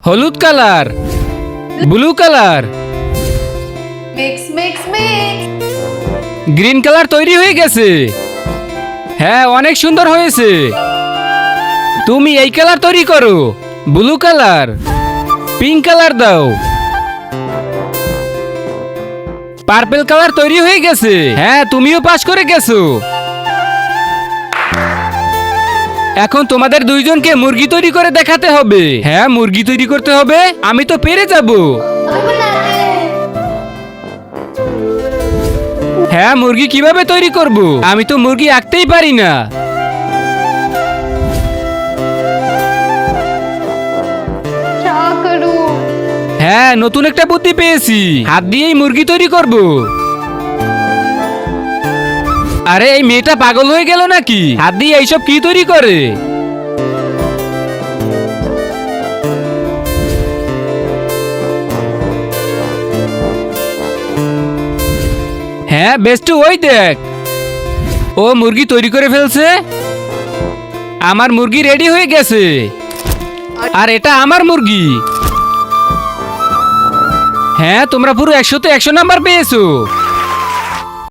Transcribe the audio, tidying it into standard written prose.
হলুদ colour, blue colour, mix mix mix. Green colour তৈরি হয়ে গেছে। হ্যাঁ, অনেক সুন্দর হয়েছে। তুমি এই কালার তৈরি করো, ব্লু কালার, পিঙ্ক কালার দাও। পার্পল কালার তৈরি হয়ে গেছে। হ্যাঁ, তুমিও পাস করে গেছো। এখন তোমাদের দুইজনকে মুরগি তৈরি করে দেখাতে হবে। হ্যাঁ, মুরগি তৈরি করতে হবে। আমি তো পেরে যাব। হ্যাঁ, মুরগি কিভাবে তৈরি করব? আমি তো মুরগি আঁকতেই পারি না। হ্যাঁ, নতুন একটা বুদ্ধি পেয়েছি। হাত দিয়েই মুরগি তৈরি করব। আরে, এই মেয়েটা পাগল হয়ে গেল নাকি? হাত দিয়ে এইসব কি তৈরি করে? হ্যাঁ বেস্টু, ওই দেখ, ও মুরগি তৈরি করে ফেলছে। আমার মুরগি রেডি হয়ে গেছে। আর এটা আমার মুরগি। হ্যাঁ, তোমরা পুরো 100-তে 100 নাম্বার পেয়েছো।